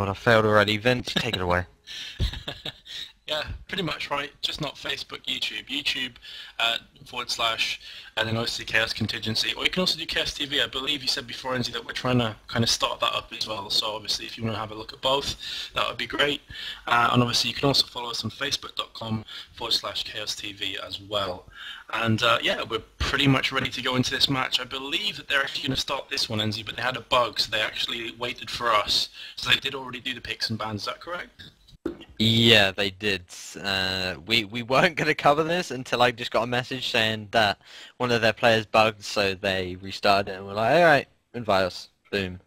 I failed already. Vince, take it away. Yeah, pretty much right. Just not Facebook, YouTube. YouTube / and then obviously Chaos Contingency. Or you can also do Chaos TV. I believe you said before, Enzi, that we're trying to kind of start that up as well. So obviously if you want to have a look at both, that would be great. And obviously you can also follow us on Facebook.com / Chaos TV as well. And yeah, we're pretty much ready to go into this match. I believe that they're actually going to start this one, Enzi, but they had a bug, so they actually waited for us. So they did already do the picks and bans, is that correct? Yeah, they did. We weren't going to cover this until I just got a message saying that one of their players bugged, so they restarted it and we're like, alright, invite us. Boom.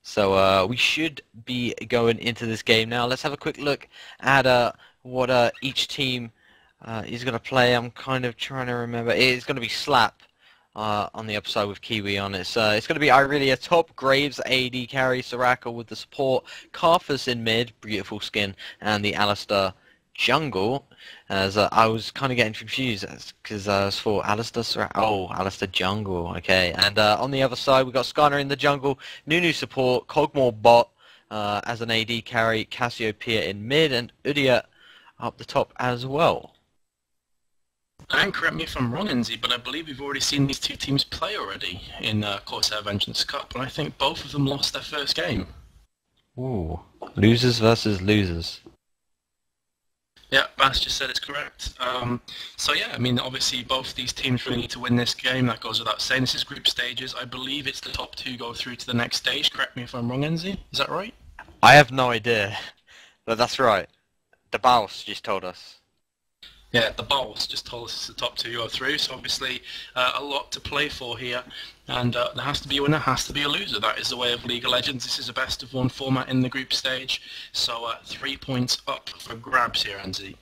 So we should be going into this game now. Let's have a quick look at what each team is going to play. I'm kind of trying to remember. It's going to be Slap on the upside with Kiwi on it. So it's going to be Irelia top, Graves AD carry, Soraka with the support, Karthus in mid, beautiful skin, and the Alistair jungle. As I was kind of getting confused because I was for Alistair Soraka. Oh, Alistair jungle. Okay, and on the other side we got Skarner in the jungle, Nunu support, Cogmore bot as an AD carry, Cassiopeia in mid, and Udia up the top as well. And correct me if I'm wrong, Enzi, but I believe we've already seen these two teams play already in Corsair Vengeance Cup, and I think both of them lost their first game. Ooh, losers versus losers. Yeah, Bass just said it's correct. So yeah, I mean, obviously both these teams really need to win this game. That goes without saying. This is group stages. I believe it's the top two go through to the next stage. Correct me if I'm wrong, Enzi. Is that right? I have no idea, but that's right. The boss just told us. Yeah, the boss just told us it's the top two go through, so obviously a lot to play for here, and there has to be a winner, has to be a loser. That is the way of League of Legends. This is a best of one format in the group stage, so 3 points up for grabs here, Enzi.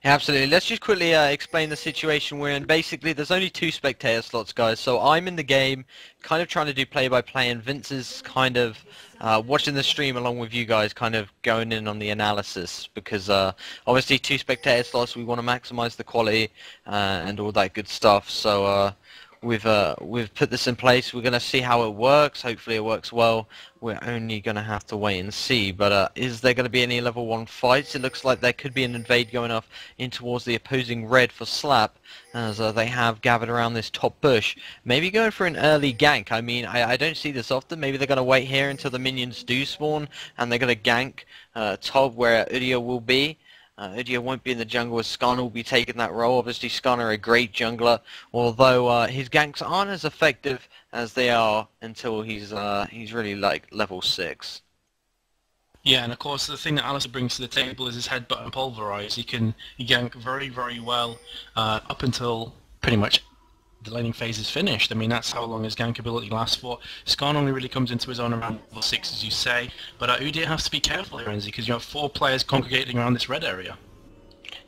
Yeah, absolutely. Let's just quickly explain the situation we're in. Basically, there's only 2 spectator slots, guys. So I'm in the game, kind of trying to do play-by-play, and Vince is kind of watching the stream along with you guys, kind of going in on the analysis. Because obviously 2 spectator slots, we want to maximize the quality and all that good stuff. So we've put this in place. We're going to see how it works. Hopefully it works well. We're only going to have to wait and see. But is there going to be any level 1 fights? It looks like there could be an invade going off in towards the opposing red for Slap, as they have gathered around this top bush. Maybe going for an early gank. I mean, I don't see this often. Maybe they're going to wait here until the minions do spawn, and they're going to gank top where Udia will be. Udia won't be in the jungle as Skarner will be taking that role. Obviously Skarner a great jungler, although his ganks aren't as effective as they are until he's really like level 6. Yeah, and of course the thing that Alistair brings to the table is his headbutt and pulverize. He can gank very, very well up until pretty much the laning phase is finished. I mean, that's how long his gank ability lasts for. Skarn only really comes into his own around level 6, as you say, but Udia has to be careful here, Enzi, because you have 4 players congregating around this red area.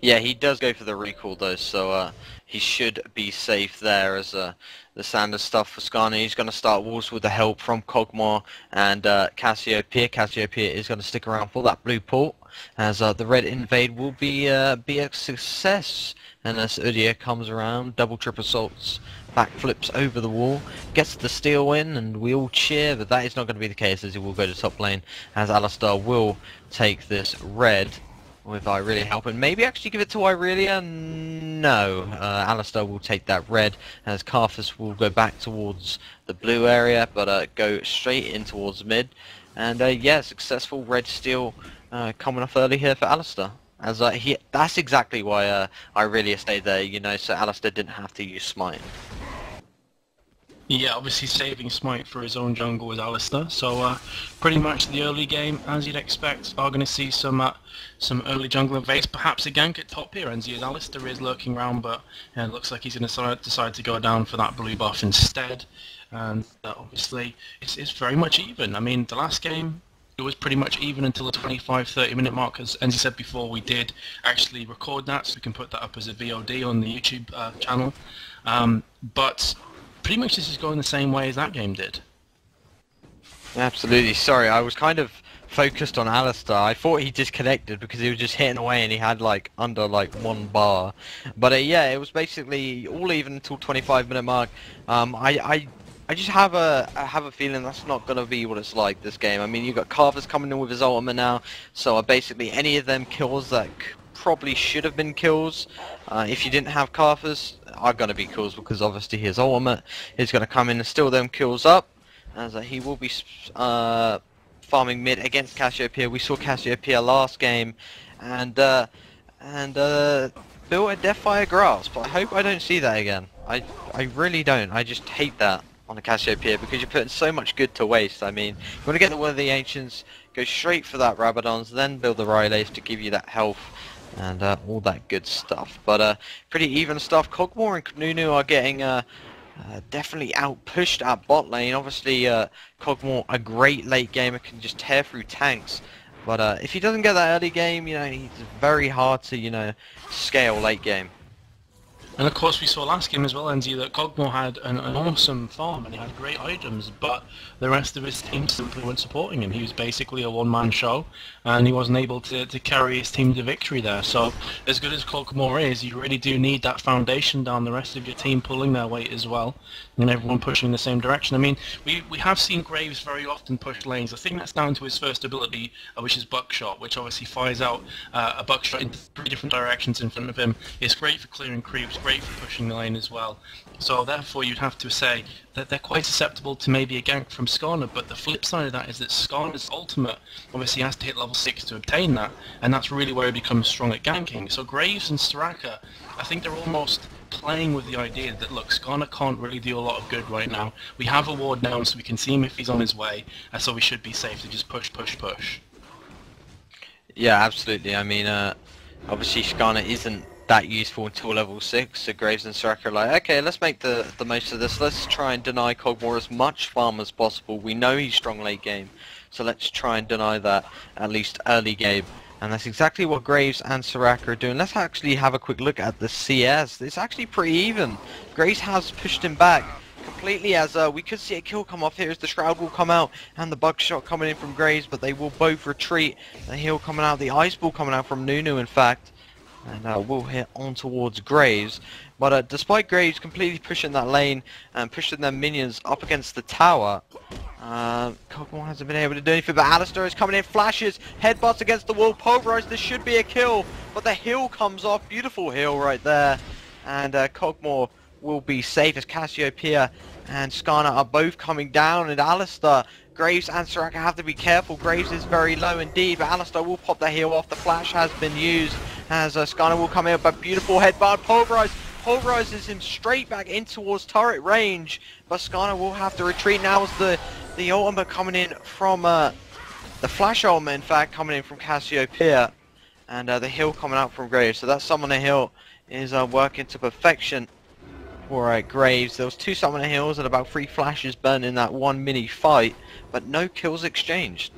Yeah, he does go for the recall though, so he should be safe there as the standard stuff for Skarner. He's going to start walls with the help from Cogmore and Cassiopeia. Cassiopeia is going to stick around for that blue port, as the red invade will be a success. And as Udia comes around, double triple salts, backflips over the wall, gets the steal in, and we all cheer, but that is not going to be the case, as he will go to top lane, as Alistair will take this red with Irelia helping. Maybe actually give it to Irelia? No. Alistair will take that red, as Karthus will go back towards the blue area, but go straight in towards mid. And yeah, successful red steal coming off early here for Alistair. As that's exactly why Irelia stayed there, you know, so Alistair didn't have to use smite. Yeah, obviously saving smite for his own jungle with Alistair. So pretty much the early game, as you'd expect, are going to see some early jungle invades. Perhaps a gank at top here, Enzi, as Alistair is lurking around, but yeah, it looks like he's going to decide to go down for that blue buff instead. And obviously it's very much even. I mean, the last game, it was pretty much even until the 25-30 minute mark. As Enzi said before, we did actually record that, so we can put that up as a VOD on the YouTube channel. But pretty much this is going the same way as that game did. Absolutely. Sorry, I was kind of focused on Alistair. I thought he disconnected because he was just hitting away and he had like under like 1 bar. But yeah, it was basically all even until 25-minute mark. I I just I have a feeling that's not gonna be what it's like this game. I mean, you got Carver's coming in with his ultimate now, so basically any of them kills that probably should have been kills, if you didn't have Carver's, are gonna be kills because obviously his ultimate is gonna come in and steal them kills up, as he will be farming mid against Cassiopeia. We saw Cassiopeia last game, and built a Deathfire Grasp. I hope I don't see that again. I really don't. I just hate that on a Cassiopeia because you're putting so much good to waste. I mean, you want to get the Will of the Ancients, go straight for that Rabadons, then build the Rylays to give you that health and all that good stuff. But pretty even stuff. Cogmore and Nunu are getting definitely out-pushed at bot lane. Obviously, Cogmore, a great late gamer, can just tear through tanks. But if he doesn't get that early game, you know, he's very hard to, you know, scale late game. And of course we saw last game as well, NZ, that Cogmore had an awesome farm and he had great items, but the rest of his team simply weren't supporting him. He was basically a one-man show, and he wasn't able to carry his team to victory there. So as good as Cogmore is, you really do need that foundation down, the rest of your team pulling their weight as well, and everyone pushing in the same direction. I mean, we have seen Graves very often push lanes. I think that's down to his first ability, which is Buckshot, which obviously fires out a Buckshot in 3 different directions in front of him. It's great for clearing creeps, great for pushing the lane as well. So therefore you'd have to say that they're quite susceptible to maybe a gank from Skarner, but the flip side of that is that Skarner's ultimate obviously has to hit level 6 to obtain that, and that's really where he becomes strong at ganking. So Graves and Soraka, I think they're almost playing with the idea that, look, Skarner can't really do a lot of good right now. We have a ward down so we can see him if he's on his way, so we should be safe to just push, push, push. Yeah, absolutely. I mean, obviously Skarner isn't that useful until level 6, so Graves and Soraka are like, okay, let's make the most of this. Let's try and deny Cogmore as much farm as possible. We know he's strong late game, so let's try and deny that at least early game. And that's exactly what Graves and Soraka are doing. Let's actually have a quick look at the CS. It's actually pretty even. Graves has pushed him back completely, as we could see a kill come off here as the Shroud will come out and the Buckshot coming in from Graves, but they will both retreat. The heal coming out, the Ice Ball coming out from Nunu in fact. And we'll hit on towards Graves. But despite Graves completely pushing that lane and pushing their minions up against the tower, Cogmore hasn't been able to do anything. But Alistar is coming in, flashes, headbutts against the wall, pulverized. This should be a kill, but the heal comes off. Beautiful heal right there. And Cogmore will be safe as Cassiopeia and Skarner are both coming down. And Alistar, Graves and Soraka have to be careful. Graves is very low indeed, but Alistar will pop the heal off. The flash has been used as Skarner will come in, but beautiful headbutt. Pulverizes him straight back in towards turret range, but Skarner will have to retreat. Now is the ultimate coming in from the flash ultimate, in fact, coming in from Cassiopeia, and the heal coming out from Graves. So that summoner heal is working to perfection. Alright, Graves. There was 2 summoner heals and about 3 flashes burned in that one mini fight, but no kills exchanged.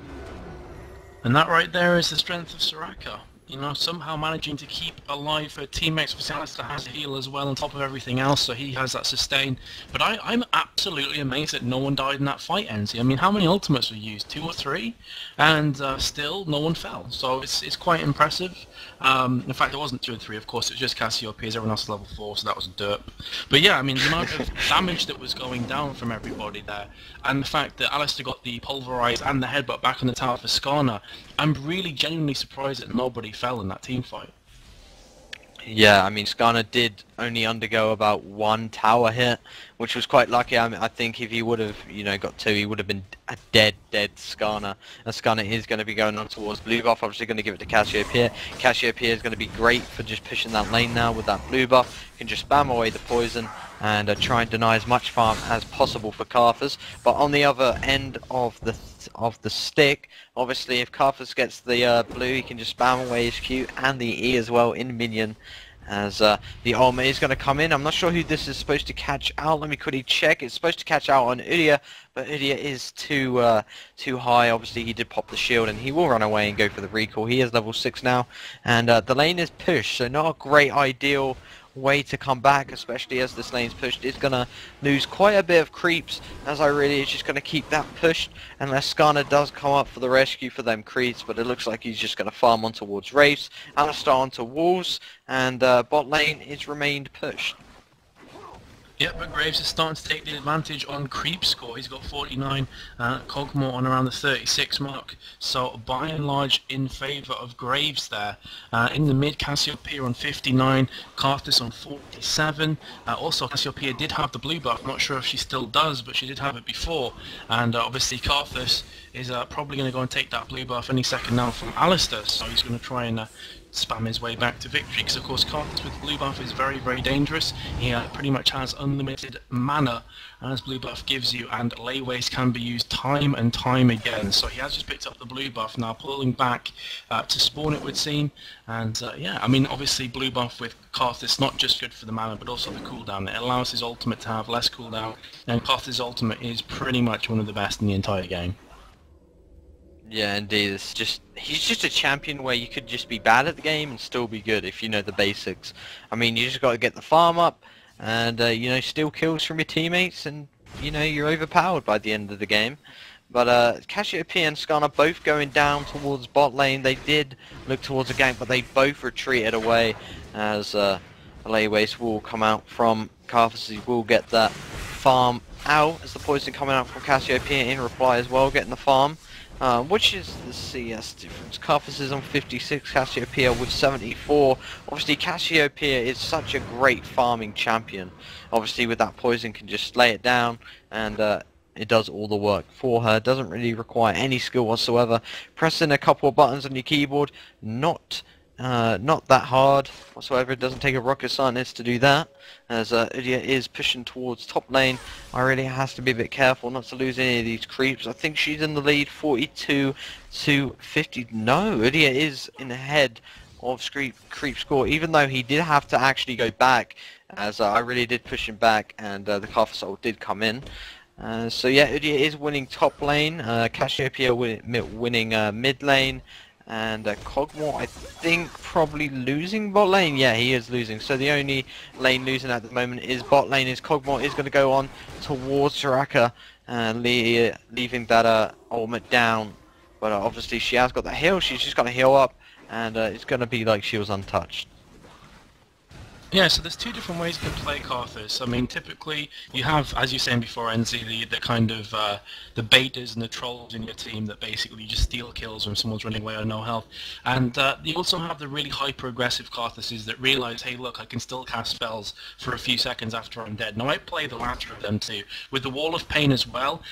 And that right there is the strength of Soraka. You know, somehow managing to keep alive her teammates. For Alistar has a heal as well on top of everything else, so he has that sustain. But I'm absolutely amazed that no one died in that fight, NZ. I mean, how many ultimates were used? 2 or 3? And still, no one fell. So it's quite impressive. In fact, it wasn't 2 or 3, of course. It was just Cassiopeia. Everyone else was level 4, so that was derp. But yeah, I mean, the amount of damage that was going down from everybody there, and the fact that Alistar got the pulverized and the headbutt back on the tower for Skarner, I'm really genuinely surprised that nobody fell in that team fight. Yeah, I mean, Skarner did only undergo about 1 tower hit, which was quite lucky. I mean, I think if he would have, you know, got 2, he would have been a dead Skarner. And Skarner is going to be going on towards blue buff, obviously going to give it to Cassiopeia. Cassiopeia is going to be great for just pushing that lane now with that blue buff. You can just spam away the poison and try and deny as much farm as possible for Karthus. But on the other end of the stick, obviously if Karthus gets the blue, he can just spam away his Q and the E as well in minion, as the ultimate is going to come in. I'm not sure who this is supposed to catch out. Let me quickly check. It's supposed to catch out on Udyr, but Udyr is too high. Obviously he did pop the shield and he will run away and go for the recall. He is level 6 now, and the lane is pushed, so not a great ideal way to come back, especially as this lane's pushed. It's gonna lose quite a bit of creeps, as I really is just gonna keep that pushed unless Skarner does come up for the rescue for them creeps, but it looks like he's just gonna farm on towards Wraiths, Alistar onto walls, and bot lane is remained pushed. Yeah, but Graves is starting to take the advantage on creep score. He's got 49, Cogmore on around the 36 mark. So by and large in favour of Graves there. In the mid, Cassiopeia on 59, Karthus on 47. Also, Cassiopeia did have the blue buff. I'm not sure if she still does, but she did have it before. And obviously Karthus is probably going to go and take that blue buff any second now from Alistair. So he's going to try and spam his way back to victory, because of course Karthus with blue buff is very, very dangerous. He pretty much has unlimited mana as blue buff gives you, and layways can be used time and time again. So he has just picked up the blue buff, now pulling back to spawn, it would seem. And yeah, I mean obviously blue buff with Karthus not just good for the mana but also the cooldown. It allows his ultimate to have less cooldown, and Karthus' ultimate is pretty much one of the best in the entire game. Yeah, indeed. He's just a champion where you could just be bad at the game and still be good if you know the basics. I mean, you just got to get the farm up and you know, steal kills from your teammates, and you know, you're overpowered by the end of the game. But Cassiopeia and Skarner both going down towards bot lane. They did look towards a gank, but they both retreated away as a laywaste will come out from Karthus. He will get that farm out as the poison coming out from Cassiopeia in reply as well, getting the farm. Which is the CS difference. Karthus is on 56, Cassiopeia with 74. Obviously Cassiopeia is such a great farming champion. Obviously with that poison can just lay it down, and it does all the work for her. Doesn't really require any skill whatsoever. Pressing a couple of buttons on your keyboard, not that hard whatsoever. It doesn't take a rocket scientist to do that, as Udia is pushing towards top lane. I really has to be a bit careful not to lose any of these creeps. I think she's in the lead, 42 to 50. No, Udia is in the head of creep score, even though he did have to actually go back, as I really did push him back, and the Karthus ult did come in. So yeah, Udia is winning top lane, Cassiopeia winning mid lane, and Cogmore, I think, probably losing bot lane. Yeah, he is losing. So the only lane losing at the moment is bot lane. Is Cogmore is going to go on towards Soraka, leaving that ultimate down. But obviously she has got the heal. She's just going to heal up, and it's going to be like she was untouched. Yeah, so there's two different ways you can play Karthus. I mean, typically you have, as you were saying before, NZ, the kind of the betas and the trolls in your team that basically just steal kills when someone's running away on no health. And you also have the really hyper-aggressive Karthuses that realize, hey, look, I can still cast spells for a few seconds after I'm dead. Now, I play the latter of them too. With the Wall of Pain as well,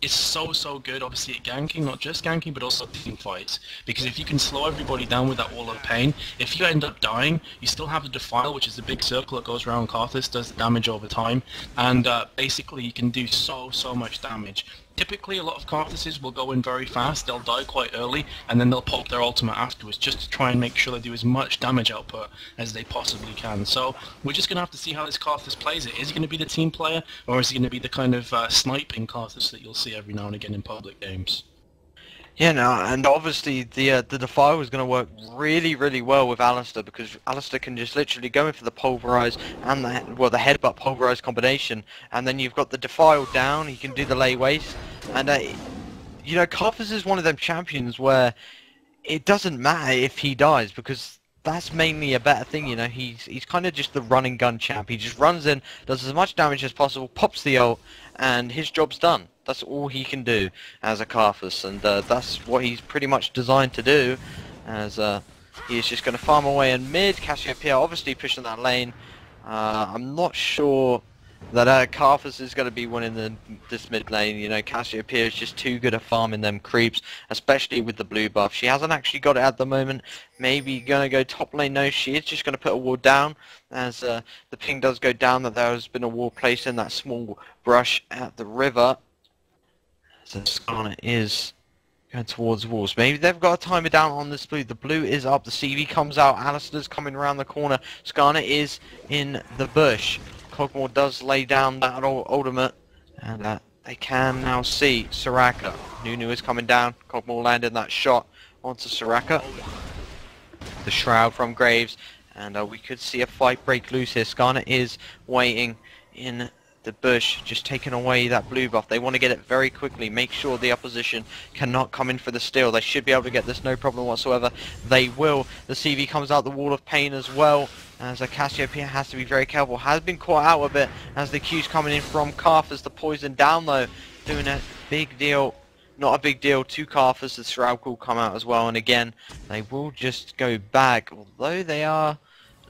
it's so good, obviously, at ganking, not just ganking, but also team fights. Because if you can slow everybody down with that Wall of Pain, if you end up dying, you still have the Defile, which is the big circle that goes around Karthus, does the damage over time, and basically you can do so much damage. Typically a lot of Karthuses will go in very fast, they'll die quite early, and then they'll pop their ultimate afterwards, just to try and make sure they do as much damage output as they possibly can. So we're just going to have to see how this Karthus plays it. Is he going to be the team player, or is he going to be the kind of sniping Karthus that you'll see every now and again in public games? Yeah, no, and obviously the Defile is going to work really well with Alistair, because Alistair can just literally go in for the Pulverize and the Headbutt Pulverize combination, and then you've got the Defile down, he can do the lay waste, and you know, Karthus is one of them champions where it doesn't matter if he dies, because that's mainly a better thing, you know. He's kind of just the running gun champ. He just runs in, does as much damage as possible, pops the ult, and his job's done. That's all he can do as a Karthus, and that's what he's pretty much designed to do, as he's just going to farm away in mid. Cassiopeia obviously pushing that lane. I'm not sure that Karthus is going to be winning this mid lane. You know, Cassiopeia is just too good at farming them creeps, especially with the blue buff. She hasn't actually got it at the moment. Maybe going to go top lane. No, she is just going to put a wall down, as the ping does go down that there has been a wall placed in that small brush at the river. So Skarner is going towards walls. Maybe they've got to time it down on this blue. The blue is up. The CV comes out. Alistair's coming around the corner. Skarner is in the bush. Cogmore does lay down that ultimate, and they can now see Soraka. Nunu is coming down. Cogmore landed that shot onto Soraka. The Shroud from Graves, and we could see a fight break loose here. Skarner is waiting in the bush, just taking away that blue buff. They want to get it very quickly, make sure the opposition cannot come in for the steal. They should be able to get this no problem whatsoever. They will. The CV comes out the Wall of Pain as well. As Cassiopeia has to be very careful. Has been caught out a bit as the Q's coming in from Karth as the poison down low. Doing a big deal. Not a big deal to Karth as the Shroud will come out as well. And again, they will just go back. Although they are...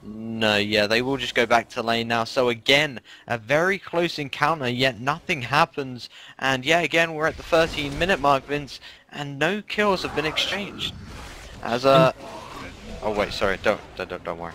No, yeah, they will just go back to lane now. So again, a very close encounter, yet nothing happens. And yeah, again, we're at the 13-minute mark, Vince, and no kills have been exchanged. As oh wait, sorry, don't worry.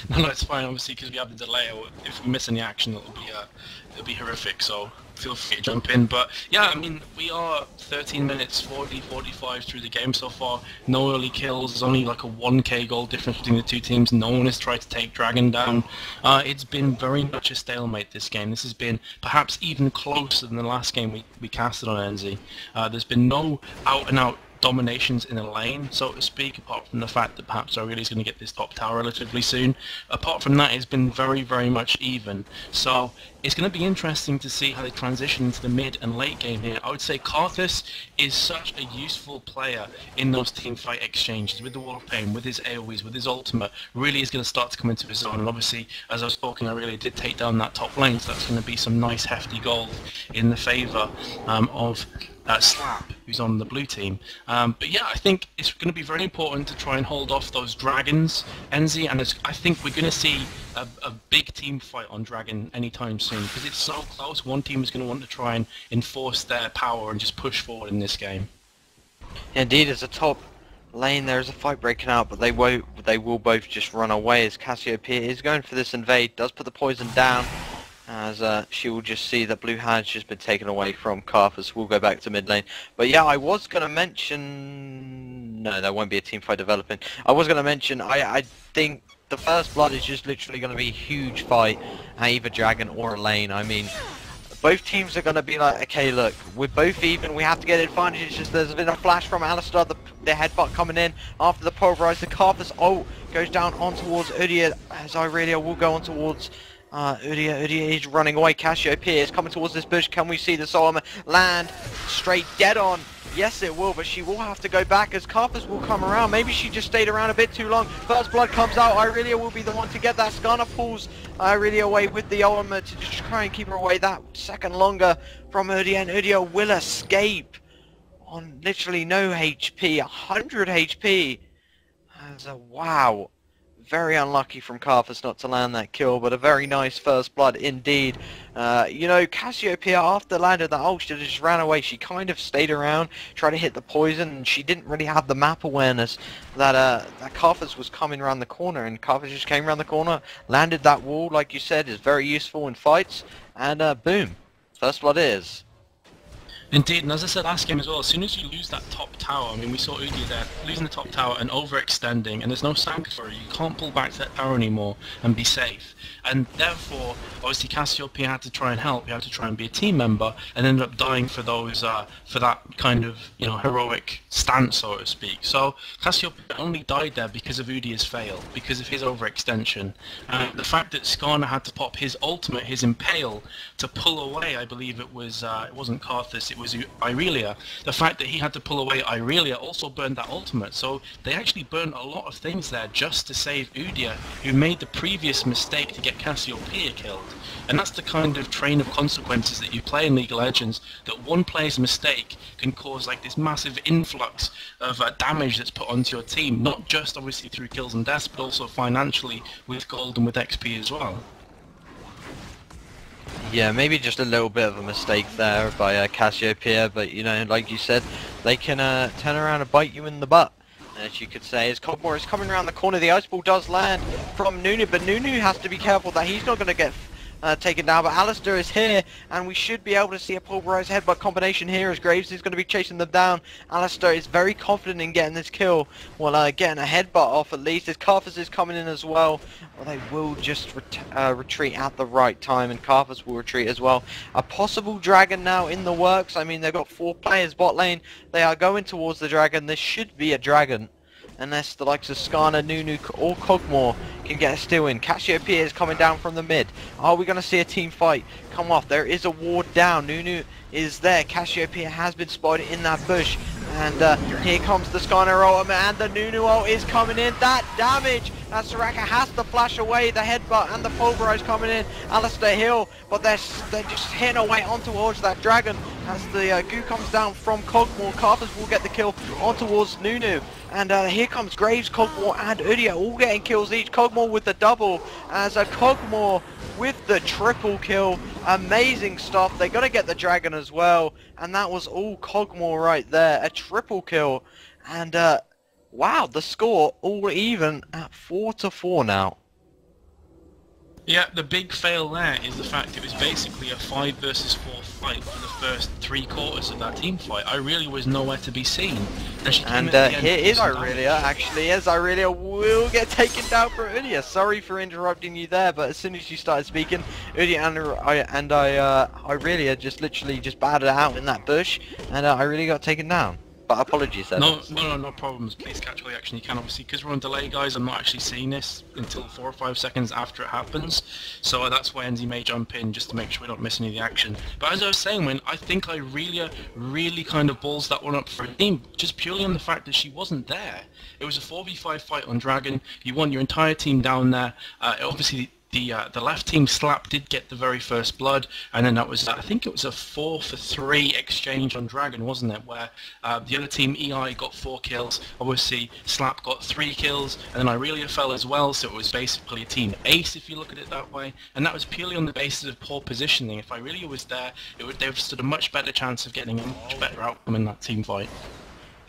No, it's fine, obviously, because we have the delay. If we miss any action, it'll be horrific. So feel free to jump in. But yeah, I mean, we are 13 minutes, 45 through the game so far. No early kills. There's only like a 1k goal difference between the two teams. No one has tried to take Dragon down. It's been very much a stalemate this game. This has been perhaps even closer than the last game we casted on NZ. There's been no out-and-out dominations in a lane, so to speak, apart from the fact that perhaps Aurelia is going to get this top tower relatively soon. Apart from that, it's been very, very much even. So it's going to be interesting to see how they transition into the mid and late game here. I would say Karthus is such a useful player in those team fight exchanges with the Wall of Pain, with his AoEs, with his ultimate. Really is going to start to come into his own. And obviously, as I was talking, Aurelia did take down that top lane, so that's going to be some nice hefty gold in the favour of Slap, who's on the blue team. But yeah, I think it's going to be very important to try and hold off those dragons, Enzi, and I think we're going to see a big team fight on Dragon anytime soon, because it's so close. One team is going to want to try and enforce their power and just push forward in this game. Indeed, as a top lane there is a fight breaking out, but they will both just run away as Cassiopeia is going for this invade, does put the poison down, as she will just see that blue has just been taken away from Karthus. We'll go back to mid lane. But yeah, I was going to mention... No, there won't be a team fight developing. I was going to mention, I think the first blood is just literally going to be a huge fight at either Dragon or a lane. I mean, both teams are going to be like, okay, look, we're both even, we have to get advantage. It's just there's been a flash from Alistar, the headbutt coming in after the pulverize. The Karthus ult goes down on towards Udyr, as Aurelia will go on towards... Udyr is running away. Cassiopeia is coming towards this bush. Can we see the Solomon land straight dead on? Yes, it will, but she will have to go back as Karthus will come around. Maybe she just stayed around a bit too long. First blood comes out. Aurelia will be the one to get that. Skarner pulls Aurelia away with the ultimate to just try and keep her away that second longer from Udyr, and Udyr will escape on literally no HP, 100 HP. As a wow. Very unlucky from Karthus not to land that kill, but a very nice first blood indeed. You know, Cassiopeia, after landed that ult, she just ran away. She kind of stayed around, tried to hit the poison, and she didn't really have the map awareness that that Karthus was coming around the corner, and Karthus just came around the corner, landed that wall, like you said, is very useful in fights, and boom, first blood is. Indeed, and as I said last game as well, as soon as you lose that top tower, I mean, we saw Udyr there, losing the top tower and overextending, and there's no sanctuary, you can't pull back to that tower anymore and be safe. And therefore, obviously Cassiopeia had to try and help, you had to try and be a team member, and ended up dying for those, for that kind of, you know, heroic stance, so to speak. So, Cassiopeia only died there because of Udyr's fail, because of his overextension. The fact that Skarner had to pop his ultimate, his impale, to pull away, I believe it wasn't Karthus, it was Aurelia. The fact that he had to pull away Aurelia also burned that ultimate, so they actually burned a lot of things there just to save Udyr, who made the previous mistake to get Cassiopeia killed. And that's the kind of train of consequences that you play in League of Legends, that one player's mistake can cause like this massive influx of damage that's put onto your team, not just obviously through kills and deaths, but also financially with gold and with XP as well. Yeah, maybe just a little bit of a mistake there by Cassiopeia, but you know, like you said, they can turn around and bite you in the butt, as you could say. As Cogmore is coming around the corner, the Ice Ball does land from Nunu, but Nunu has to be careful that he's not going to get taken down, but Alistar is here, and we should be able to see a pulverized headbutt combination here as Graves is going to be chasing them down. Alistar is very confident in getting this kill, well, getting a headbutt off at least, as Karthus is coming in as well. Well, they will just retreat at the right time, and Karthus will retreat as well. A possible dragon now in the works. I mean, they've got 4 players bot lane. They are going towards the dragon. This should be a dragon, unless the likes of Skarner, Nunu, or Cogmore can get a steal in. Cassiopeia is coming down from the mid. Are we going to see a team fight come off? There is a ward down. Nunu is there. Cassiopeia has been spotted in that bush. And here comes the Skarner ultimate, and the Nunu ult is coming in. That damage! Soraka has to flash away the headbutt, and the pulverize coming in. Alistair Hill, but they're just hitting away on towards that dragon as the goo comes down from Cogmore. Carthus will get the kill on towards Nunu. And here comes Graves, Cogmore and Udia all getting kills each. Cogmore with the double as Cogmore with the triple kill. Amazing stuff. They're going to get the dragon as well. And that was all Cogmore right there. A triple kill. And wow, the score all even at 4-4 now. Yeah, the big fail there is the fact it was basically a 5 versus 4 fight for the first 3 quarters of that team fight. Irelia was nowhere to be seen. And here is Irelia, actually, as Irelia will get taken down for Udia. Sorry for interrupting you there, but as soon as you started speaking, Udia and Irelia just literally just batted out in that bush, and Irelia got taken down. But apologies there. No problems. Please catch all the action you can. Obviously, because we're on delay, guys, I'm not actually seeing this until 4 or 5 seconds after it happens. So that's why Enzi may jump in just to make sure we don't miss any of the action. But as I was saying, I think Irelia really kind of balls that one up for a team, just purely on the fact that she wasn't there. It was a 4v5 fight on Dragon. You want your entire team down there. Obviously, the left team Slap did get the very first blood, and then that was, I think it was a 4-for-3 exchange on Dragon, wasn't it, where the other team EI got 4 kills, obviously Slap got 3 kills, and then Irelia fell as well, so it was basically a team ace if you look at it that way, and that was purely on the basis of poor positioning. If Irelia was there, they would have stood a much better chance of getting a much better outcome in that team fight.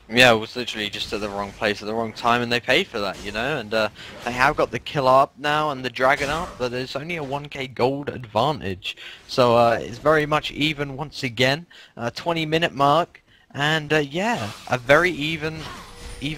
Yeah, it was literally just at the wrong place at the wrong time, and they paid for that, you know, and they have got the kill up now and the dragon up, but there's only a 1k gold advantage, so it's very much even once again. 20-minute mark, and yeah, a very even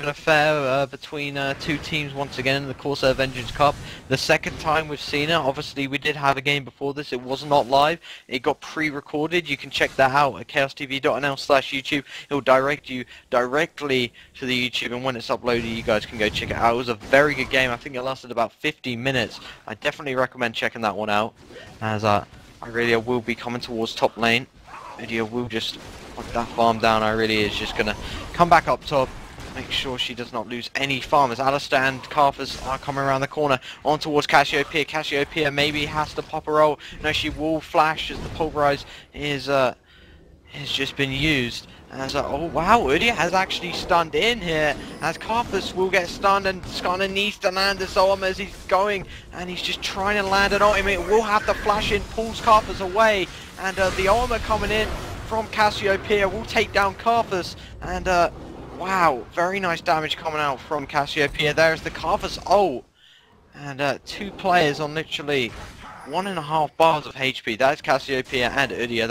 affair between 2 teams once again in the Corsair Vengeance Cup. The second time we've seen it. Obviously we did have a game before this. It was not live. It got pre-recorded. You can check that out at chaostv.nl/YouTube. It will direct you directly to the YouTube, and when it's uploaded you guys can go check it out. It was a very good game. I think it lasted about 15 minutes. I definitely recommend checking that one out, as Irelia will be coming towards top lane. Udia will just put that farm down. Irelia is just going to come back up top. Make sure she does not lose any farmers. Alistair and Carthus are coming around the corner on towards Cassiopeia. Cassiopeia maybe has to pop a roll. No, she will flash as the pulverize is has just been used. As oh wow, Udia has actually stunned in here, as Carthus will get stunned, and Skarner needs to land this ultimate as he's going, and he's just trying to land an ultimate. Will have to flash in, pulls Carthus away, and the ultimate coming in from Cassiopeia will take down Carthus, and wow, very nice damage coming out from Cassiopeia. There's the Carthus ult, and 2 players on literally 1.5 bars of HP. That is Cassiopeia and Udia.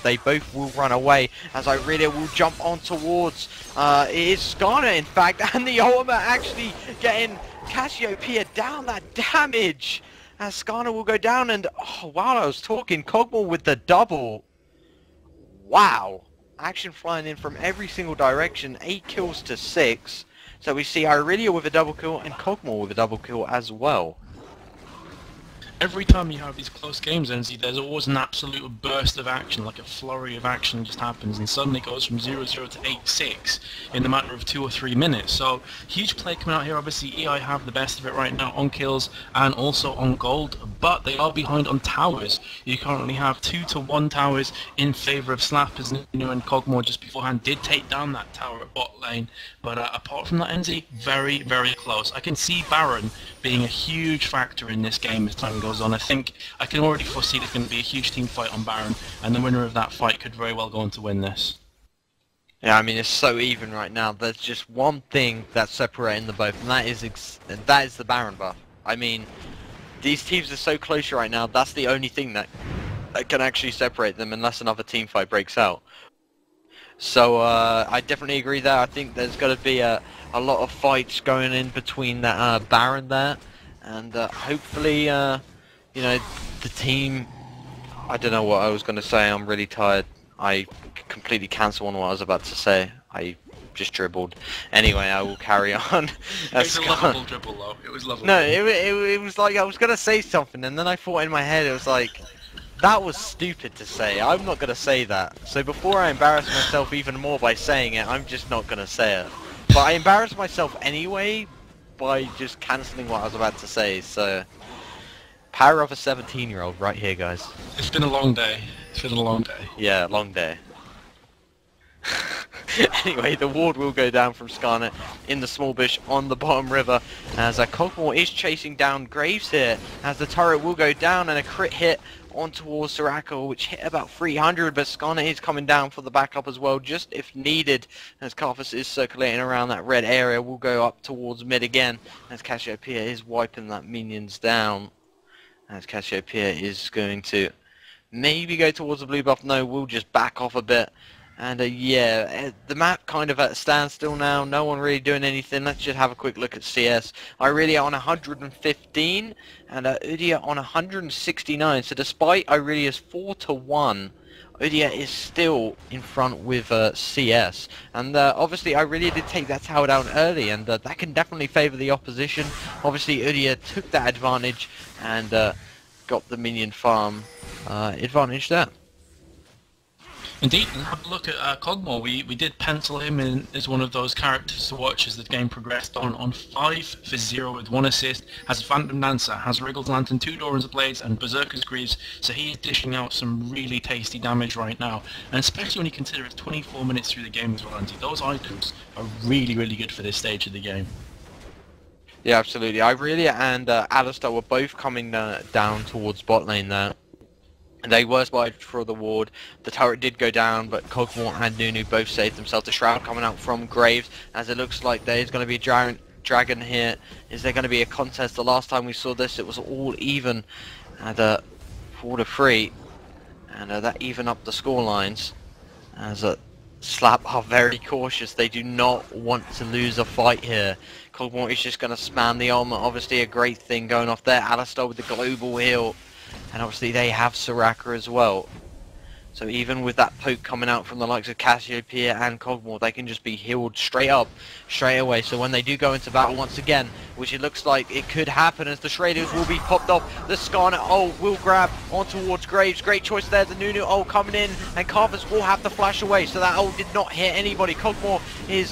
They both will run away, as Irelia will jump on towards. It is Skarner, in fact, and the ultimate actually getting Cassiopeia down. That damage, as Skarner will go down, and oh, while I was talking, Cogmore with the double. Wow. Action flying in from every single direction, 8 kills to 6. So we see Irelia with a double kill and Cogmore with a double kill as well. Every time you have these close games, Enzi, there's always an absolute burst of action, like a flurry of action just happens, and suddenly it goes from 0-0 to 8-6 in the matter of 2 or 3 minutes. So, huge play coming out here. Obviously, EI have the best of it right now on kills and also on gold, but they are behind on towers. You currently have 2-1 towers in favour of Slap, as Nunu and Cogmore just beforehand did take down that tower at bot lane. But apart from that, Enzi, very, very close. I can see Baron being a huge factor in this game as time goes on. I think I can already foresee there's going to be a huge team fight on Baron, and the winner of that fight could very well go on to win this. Yeah, I mean, it's so even right now. There's just one thing that's separating the both, and that is the Baron buff. I mean, these teams are so close right now. That's the only thing that can actually separate them, unless another team fight breaks out. So I definitely agree there. I think there's going to be a lot of fights going in between that Baron there, and hopefully, you know, the team. I don't know what I was going to say. I'm really tired. I completely cancelled on what I was about to say. I just dribbled. Anyway, I will carry on. It was a lovable dribble, though. It was lovely. No, it was like I was going to say something, and then I thought in my head, it was like, That was stupid to say. I'm not gonna say that. So before I embarrass myself even more by saying it, I'm just not gonna say it. But I embarrassed myself anyway by just cancelling what I was about to say, so... Power of a 17-year-old right here, guys. It's been a long day. It's been a long day. Yeah, long day. Anyway, the ward will go down from Skarnet in the small bush on the bottom river as Cogmore is chasing down Graves here as the turret will go down and a crit hit on towards Soraka, which hit about 300, but Skarnet is coming down for the backup as well, just if needed, as Karthus is circulating around that red area. Will go up towards mid again as Cassiopeia is wiping that minions down, as Cassiopeia is going to maybe go towards the blue buff. No, we'll just back off a bit. And yeah, the map kind of at a standstill now. No one really doing anything. Let's just have a quick look at CS. Irelia on 115 and Udia on 169. So despite Irelia's 4-1, Udia is still in front with CS. And obviously Irelia did take that tower down early, and that can definitely favour the opposition. Obviously Udia took that advantage and got the minion farm advantage there. Indeed, and have a look at Cogmore. We did pencil him in as one of those characters to watch as the game progressed on 5 for 0 with 1 assist, has a Phantom Dancer, has Wriggle's Lantern, 2 Doran's Blades and Berserker's Greaves, so he is dishing out some really tasty damage right now, and especially when you consider it's 24 minutes through the game as well, Andy. Those items are really, really good for this stage of the game. Yeah, absolutely. Irelia and Alistar were both coming down towards bot lane there. And they were spotted for the ward. The turret did go down, but Cogmore and Nunu both saved themselves. The Shroud coming out from Graves, as it looks like there's going to be a giant dragon here. Is there going to be a contest? The last time we saw this, it was all even at 4-3. And that even up the score lines. As Slap are very cautious. They do not want to lose a fight here. Cogmore is just going to spam the armor. Obviously a great thing going off there. Alistar with the global heal. And obviously they have Soraka as well. So even with that poke coming out from the likes of Cassiopeia and Cogmore, they can just be healed straight up, straight away. So when they do go into battle once again, which it looks like it could happen as the Shredders will be popped off, the Skarnet ult will grab on towards Graves. Great choice there, the Nunu ult coming in, and Karthus will have to flash away. So that ult did not hit anybody. Cogmore is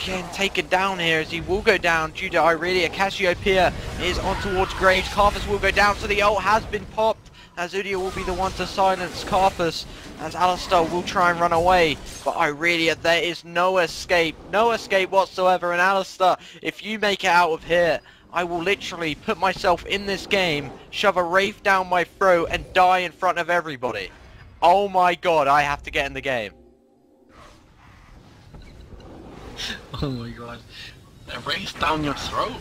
getting taken down here as he will go down due to Irelia. Cassiopeia is on towards Graves. Karthus will go down, so the ult has been popped as Udia will be the one to silence Karthus as Alistar will try and run away. But Irelia, there is no escape whatsoever. And Alistar, if you make it out of here, I will literally put myself in this game, shove a Wraith down my throat and die in front of everybody. Oh my god, I have to get in the game. Oh my god. A Wraith down your throat?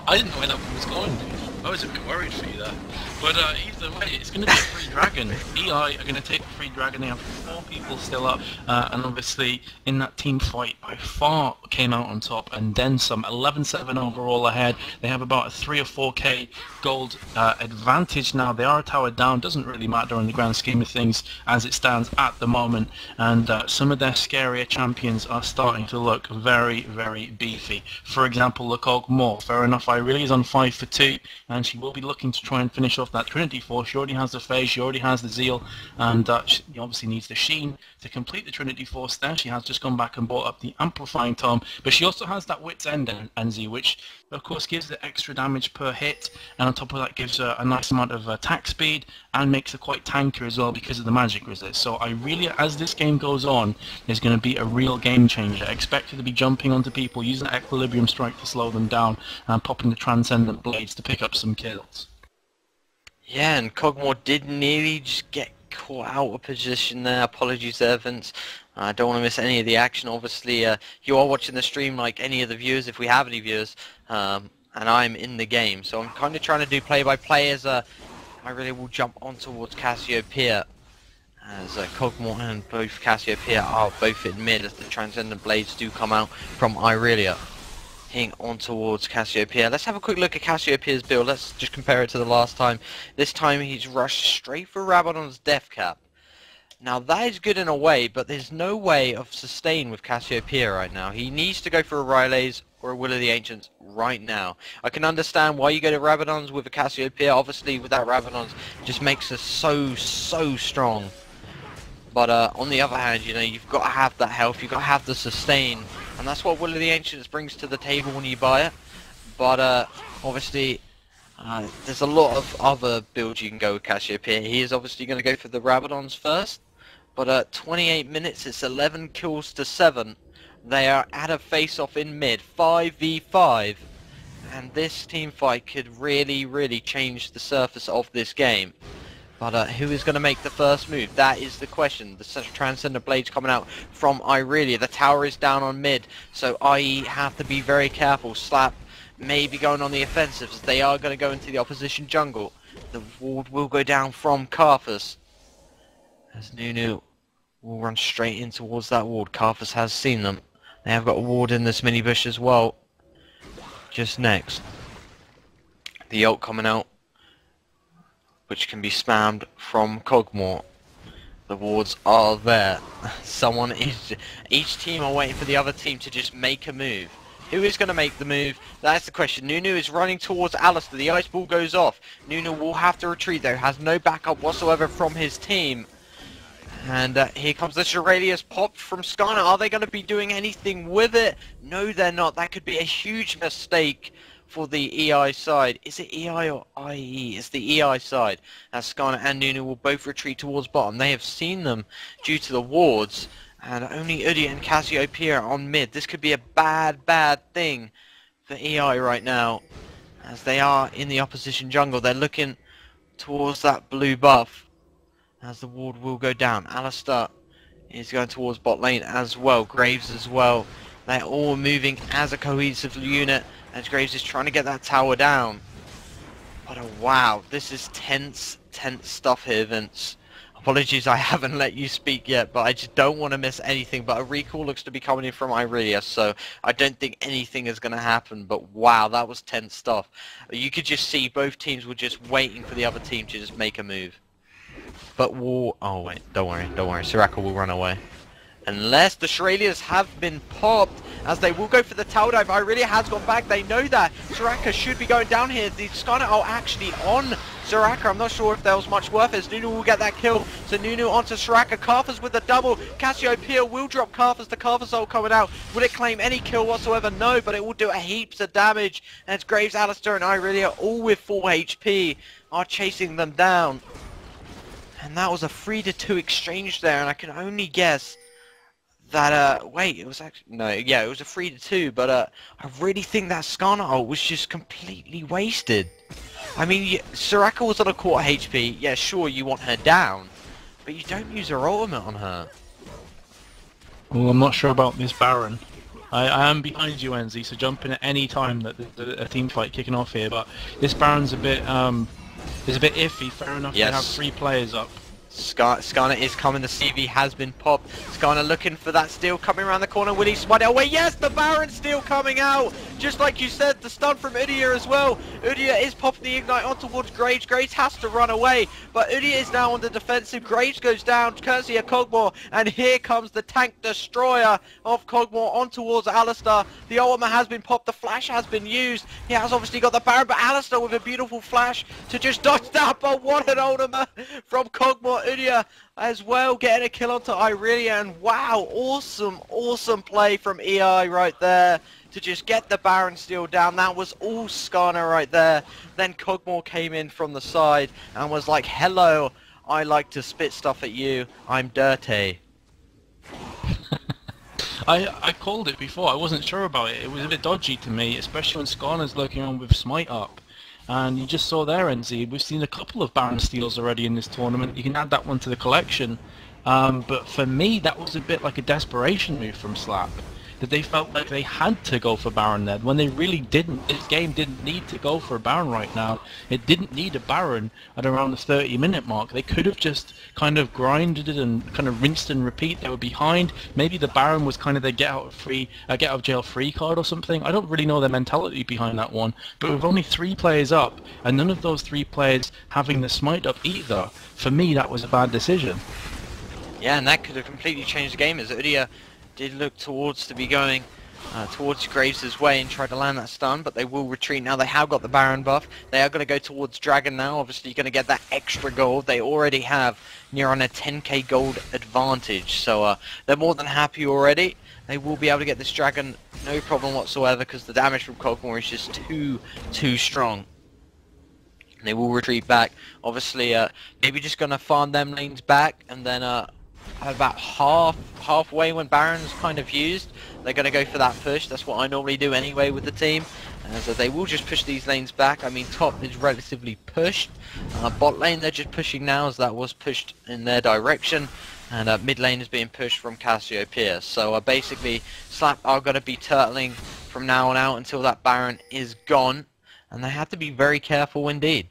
I didn't know where that one was going, dude. I was a bit worried for you there. But either way, it's going to be a free dragon. EI are going to take the free dragon. They have 4 people still up. And obviously, in that team fight, by far came out on top. And then some, 11-7 overall ahead. They have about a 3 or 4k gold advantage now. They are a tower down. Doesn't really matter in the grand scheme of things as it stands at the moment. And some of their scarier champions are starting to look very, very beefy. For example, the Cogmore. Fair enough, Irelia is on 5 for 2. And she will be looking to try and finish off that Trinity Force. She already has the Phase, she already has the Zeal, and she obviously needs the Sheen to complete the Trinity Force there. She has just gone back and bought up the Amplifying Tome, but she also has that Wit's End NZ, which of course gives the extra damage per hit, and on top of that gives her a nice amount of attack speed, and makes her quite tanky as well because of the magic resist. So I really, as this game goes on, is going to be a real game changer. Expect her to be jumping onto people, using the Equilibrium Strike to slow them down, and popping the Transcendent Blades to pick up some kills. Yeah, and Cogmore did nearly just get caught out of position there. Apologies there, Vince. I don't want to miss any of the action. Obviously, you are watching the stream like any of the viewers, if we have any viewers, and I'm in the game. So I'm kind of trying to do play-by-play as I really will jump on towards Cassiopeia. As Cogmore and both Cassiopeia are both in mid as the Transcendent Blades do come out from Irelia. Hitting on towards Cassiopeia. Let's have a quick look at Cassiopeia's build. Let's just compare it to the last time. This time he's rushed straight for Rabadon's Death Cap. Now that is good in a way, but there's no way of sustain with Cassiopeia right now. He needs to go for a Rylays or a Will of the Ancients right now. I can understand why you go to Rabadons with a Cassiopeia. Obviously with that Rabadons just makes us so strong. But on the other hand, you know, you've got to have that health, you've got to have the sustain, and that's what Will of the Ancients brings to the table when you buy it. But obviously there's a lot of other builds you can go with Cassiopeia. He is obviously going to go for the Rabadons first. But at 28 minutes, it's 11 kills to 7. They are at a face-off in mid, 5v5. And this team fight could really change the surface of this game. But who is going to make the first move? That is the question. The Transcendent Blades coming out from Irelia. The tower is down on mid, so IE have to be very careful. Slap may be going on the offensive, as they are going to go into the opposition jungle. The ward will go down from Karthus, as Nunu will run straight in towards that ward. Karthus has seen them. They have got a ward in this mini bush as well. Just next, the ult coming out, which can be spammed from Kog'Maw. The wards are there. Each team are waiting for the other team to just make a move. Who is going to make the move? That's the question. Nunu is running towards Alistair. The ice ball goes off. Nunu will have to retreat though. Has no backup whatsoever from his team. And here comes the Shuralia's popped from Skarner. Are they going to be doing anything with it? No, they're not. That could be a huge mistake for the EI side. Is it EI or IE? It's the EI side. As Skarner and Nunu will both retreat towards bottom. They have seen them due to the wards. And only Udyr and Cassiopeia on mid. This could be a bad thing for EI right now, as they are in the opposition jungle. They're looking towards that blue buff, as the ward will go down. Alistair is going towards bot lane as well. Graves as well. They're all moving as a cohesive unit, as Graves is trying to get that tower down. But wow, this is tense stuff here, Vince. Apologies, I haven't let you speak yet, but I just don't want to miss anything. But a recall looks to be coming in from Irelia, so I don't think anything is going to happen. But wow, that was tense stuff. You could just see both teams were just waiting for the other team to just make a move. But oh wait, don't worry. Soraka will run away. Unless the Shuralias have been popped, as they will go for the tower dive. Irelia has gone back, they know that. Soraka should be going down here. The Skarner are actually on Soraka. I'm not sure if there was much worth it. Nunu will get that kill. So Nunu onto Soraka. Karthus with the double. Cassiopeia will drop Karthus. The Karthus ult coming out. Will it claim any kill whatsoever? No, but it will do a heaps of damage. And it's Graves, Alistair and Irelia, all with 4 HP, are chasing them down. And that was a 3-2 exchange there, and I can only guess that, wait, it was actually, no, yeah, it was a 3-2, but, I really think that Skarner ult was just completely wasted. I mean, Soraka was on a quarter HP, yeah, sure, you want her down, but you don't use her ultimate on her. Well, I'm not sure about this Baron. I am behind you, Enzi, so jump in at any time that a team fight kicking off here, but this Baron's a bit, it's a bit iffy. Fair enough, yes. They have 3 players up. Skarner is coming, the CV has been popped. Skarner looking for that steal coming around the corner. Will he smite it away? Yes, the Baron steal coming out! Just like you said, the stun from Udyr as well. Udyr is popping the ignite on towards Graves. Graves has to run away, but Udyr is now on the defensive. Graves goes down, courtesy of Kog'Maw, and here comes the tank destroyer of Kog'Maw on towards Alistair. The ultimate has been popped, the flash has been used. He has obviously got the Baron, but Alistair with a beautiful flash to just dodge that, but what an ultimate from Kog'Maw. Udyr as well getting a kill onto Irelia, and wow, awesome play from EI right there to just get the Baron steal down. That was all Skarner right there. Then Kog'Maw came in from the side and was like, hello, I like to spit stuff at you, I'm dirty. I called it before, I wasn't sure about it. It was a bit dodgy to me, especially when Skarner's lurking on with Smite up. And you just saw there, NZ, we've seen a couple of Baron steals already in this tournament. You can add that one to the collection. But for me, that was a bit like a desperation move from Slap. That they felt like they had to go for Baron there, when they really didn't. This game didn't need to go for a Baron right now. It didn't need a Baron at around the 30-minute mark. They could have just kind of grinded it and kind of rinsed and repeat. They were behind. Maybe the Baron was kind of their get out of jail free card or something. I don't really know their mentality behind that one. But with only 3 players up, and none of those 3 players having the smite up either, for me that was a bad decision. Yeah, and that could have completely changed the game as Udyr did look to be going towards Graves' way and try to land that stun, but they will retreat now. They have got the Baron buff. They are going to go towards Dragon now. Obviously, you're going to get that extra gold. They already have near on a 10k gold advantage, so they're more than happy already. They will be able to get this Dragon no problem whatsoever because the damage from Kog'Maw is just too strong. They will retreat back. Obviously, maybe just going to farm them lanes back, and then about halfway when Baron's kind of used, they're going to go for that push. That's what I normally do anyway with the team. So they will just push these lanes back. I mean, top is relatively pushed. Bot lane, they're just pushing now as that was pushed in their direction. And mid lane is being pushed from Cassiopeia. So basically, Slap are going to be turtling from now on out until that Baron is gone. And they have to be very careful indeed.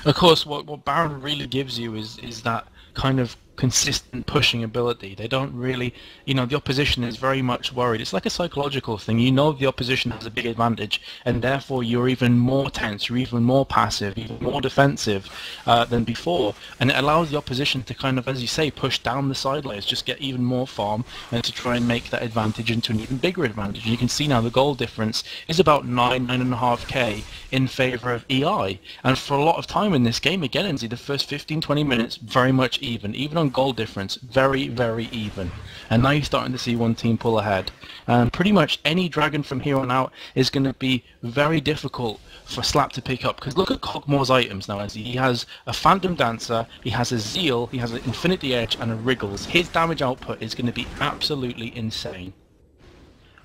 Of course, what Baron really gives you is that kind of consistent pushing ability. They don't really, you know, the opposition is very much worried. It's like a psychological thing. You know the opposition has a big advantage, and therefore you're even more tense, you're even more passive, even more defensive than before. And it allows the opposition to kind of, as you say, push down the side lanes, just get even more farm, and to try and make that advantage into an even bigger advantage. And you can see now the goal difference is about 9.5k in favour of EI. And for a lot of time in this game, again, the first 15-20 minutes, very much even on goal difference, very even. And now you're starting to see one team pull ahead. And pretty much any Dragon from here on out is going to be very difficult for Slap to pick up, because look at Kog'Maw's items now. He has a Phantom Dancer, he has a Zeal, he has an Infinity Edge and a Wriggles. His damage output is going to be absolutely insane.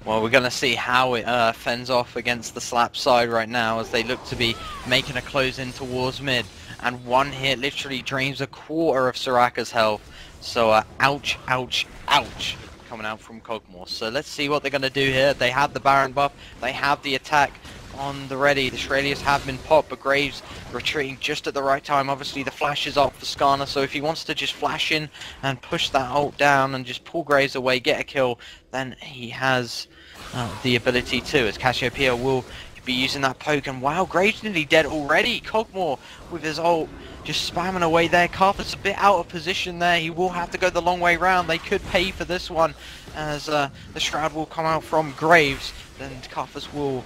Well, we're going to see how it fends off against the Slap side right now as they look to be making a close in towards mid. And one hit literally drains a quarter of Soraka's health. So, ouch, ouch, ouch, coming out from Kog'Maw. So let's see what they're going to do here. They have the Baron buff. They have the attack on the ready. The Shurelya's have been popped, but Graves retreating just at the right time. Obviously, the flash is up for Skarner, so if he wants to just flash in and push that ult down and just pull Graves away, get a kill, then he has the ability to, as Cassiopeia will be using that poke. And wow, Graves nearly dead already. Kog'Maw with his ult just spamming away there. Karthus a bit out of position there. He will have to go the long way round. They could pay for this one as the Shroud will come out from Graves. Then Karthus will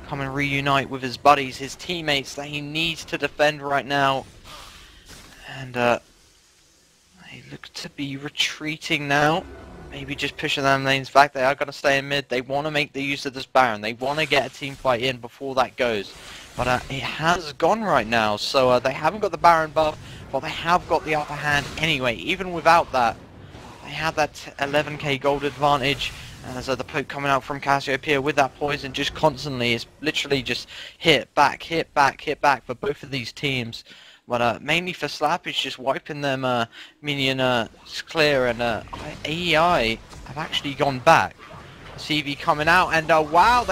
come and reunite with his buddies, his teammates that he needs to defend right now. And they look to be retreating now. Maybe just pushing them lanes back. They are going to stay in mid. They want to make the use of this Baron. They want to get a team fight in before that goes. But it has gone right now. So they haven't got the Baron buff, but they have got the upper hand anyway. Even without that, they have that 11k gold advantage. As the poke coming out from Cassiopeia with that poison just constantly is literally just hit back, hit back, hit back for both of these teams. But mainly for Slap, it's just wiping them minion clear, and AEI have actually gone back. CV coming out, and wow,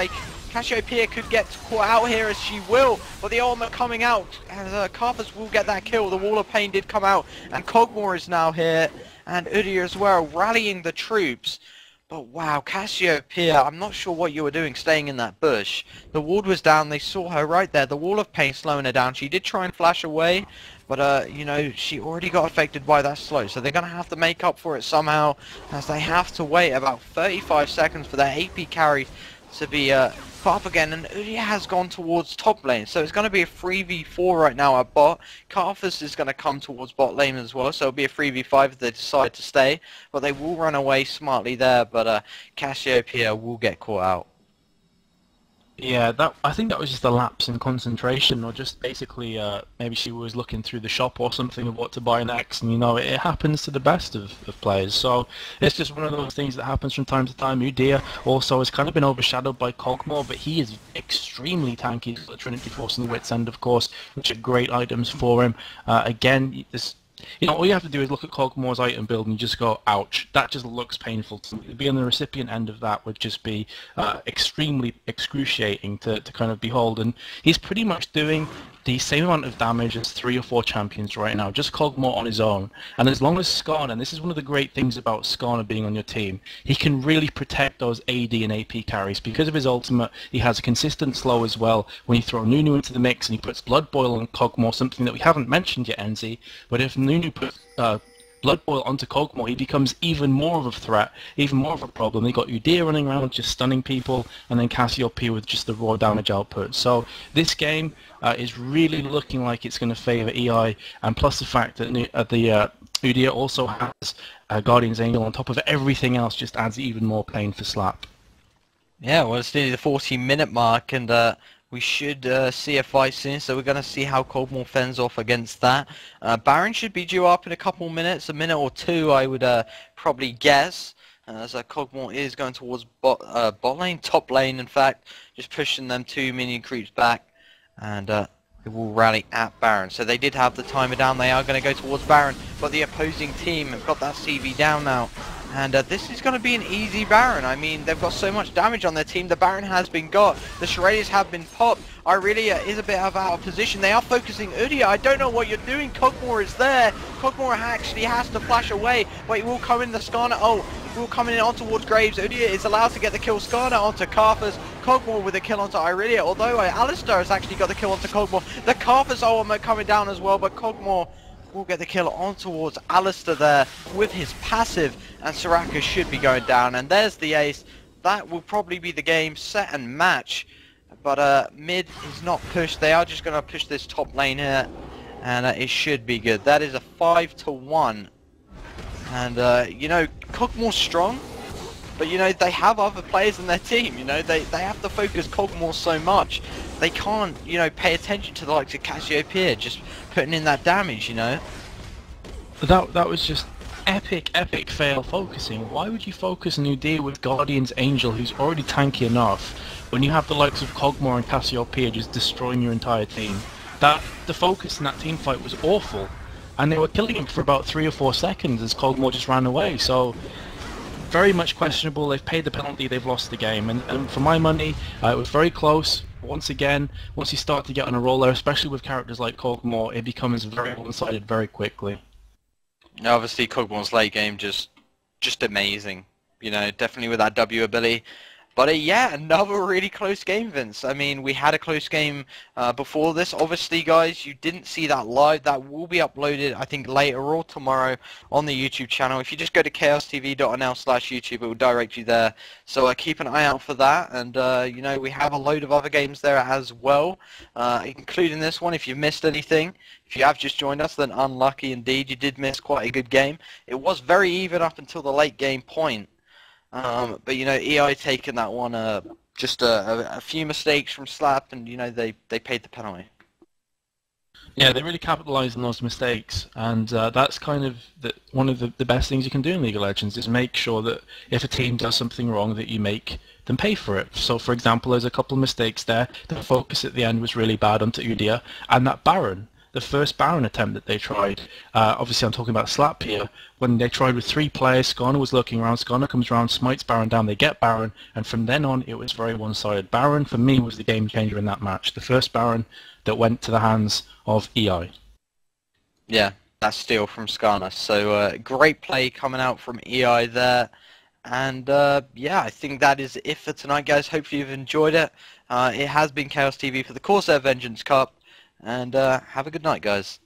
Cassiopeia could get caught out here as she will, but the ultimate coming out, and Karthus will get that kill. The Wall of Pain did come out, and Kog'Maw is now here, and Udyr as well, rallying the troops. But wow, Cassiopeia, I'm not sure what you were doing staying in that bush. The ward was down, they saw her right there. The Wall of Pain slowing her down. She did try and flash away, but you know, she already got affected by that slow. So they're going to have to make up for it somehow, as they have to wait about 35 seconds for their AP carry to be put up again. And Udyr has gone towards top lane, so it's going to be a 3v4 right now at bot. Karthus is going to come towards bot lane as well, so it'll be a 3v5 if they decide to stay. But they will run away smartly there, but Cassiopeia will get caught out. Yeah, I think that was just a lapse in concentration, or just basically maybe she was looking through the shop or something of what to buy next, and you know, it happens to the best of players. So it's just one of those things that happens from time to time. Udyr also has kind of been overshadowed by Kog'Maw, but he is extremely tanky. He's got the Trinity Force and the Wit's End, of course, which are great items for him. Again, this, you know, all you have to do is look at Kog'Maw's item build and you just go, ouch, that just looks painful to me. To be on the recipient end of that would just be extremely excruciating to kind of behold. And he's pretty much doing the same amount of damage as 3 or 4 champions right now, just Kog'Maw on his own. And as long as Skarner, and this is one of the great things about Skarner being on your team, he can really protect those AD and AP carries. Because of his ultimate, he has a consistent slow as well. When you throw Nunu into the mix and he puts Blood Boil on Kog'Maw, something that we haven't mentioned yet, NZ, but if Nunu puts Blood Boil onto Kog'Maw, he becomes even more of a threat, even more of a problem. They got Udyr running around just stunning people, and then Cassiopeia with just the raw damage output. So this game is really looking like it's going to favour EI, and plus the fact that the Udyr also has Guardian's Angel on top of everything else just adds even more pain for Slap. Yeah, well, it's nearly the 40-minute mark, and we should see a fight soon, so we're going to see how Kog'Maw fends off against that. Baron should be due up in a couple minutes, a minute or two, I would probably guess. So Kog'Maw is going towards bot lane, top lane, in fact, just pushing them 2 minion creeps back, and it will rally at Baron. So they did have the timer down, they are going to go towards Baron, but the opposing team have got that CV down now. And this is going to be an easy Baron. I mean, they've got so much damage on their team. The Baron has been got. The Shreddies have been popped. Irelia is a bit out of position. They are focusing Udyr. I don't know what you're doing. Kog'Maw is there. Kog'Maw actually has to flash away. But he will come in the Skarner. Oh, he will come in on towards Graves. Udyr is allowed to get the kill. Skarner onto Karthus. Kog'Maw with a kill onto Irelia. Although Alistar has actually got the kill onto Kog'Maw. The Karthus ultimate coming down as well. But Kog'Maw will get the kill on towards Alistar there with his passive, and Soraka should be going down, and there's the ace. That will probably be the game, set and match, but mid is not pushed. They are just going to push this top lane here, and it should be good. That is a 5-1, and you know, Kog'Maw's strong, but you know, they have other players in their team. You know, they have to focus Kog'Maw so much. They can't, you know, pay attention to the likes of Cassiopeia just putting in that damage, you know. That was just epic fail focusing. Why would you focus on Udyr with Guardian's Angel, who's already tanky enough, when you have the likes of Kog'Maw and Cassiopeia just destroying your entire team? The focus in that team fight was awful, and they were killing him for about 3 or 4 seconds as Kog'Maw just ran away. So very much questionable. They've paid the penalty, they've lost the game, and for my money, it was very close. Once again, once you start to get on a roll there, especially with characters like Kog'Maw, it becomes very one-sided very quickly. Obviously, Kog'Maw's late game just amazing. You know, definitely with that W ability. But yeah, another really close game, Vince. I mean, we had a close game before this. Obviously, guys, you didn't see that live. That will be uploaded, I think, later or tomorrow on the YouTube channel. If you just go to chaostv.nl/YouTube, it will direct you there. So keep an eye out for that. And, you know, we have a load of other games there as well, including this one. If you've missed anything, if you have just joined us, then unlucky indeed. You did miss quite a good game. It was very even up until the late game point. But you know, EI taking that one, just a few mistakes from Slap, and you know, they paid the penalty. Yeah, they really capitalised on those mistakes, and that's kind of one of the best things you can do in League of Legends, is make sure that if a team does something wrong, that you make them pay for it. So for example, there's a couple of mistakes there. The focus at the end was really bad onto Udyr, and that Baron. The first Baron attempt that they tried, obviously I'm talking about Slap here, when they tried with 3 players, Skarner was looking around, Skarner comes around, smites Baron down, they get Baron, and from then on it was very one-sided. Baron, for me, was the game changer in that match, the first Baron that went to the hands of EI. Yeah, that steal from Skarner, so great play coming out from EI there. And yeah, I think that is it for tonight, guys. Hopefully you've enjoyed it. It has been Chaos TV for the Corsair Vengeance Cup. And have a good night, guys.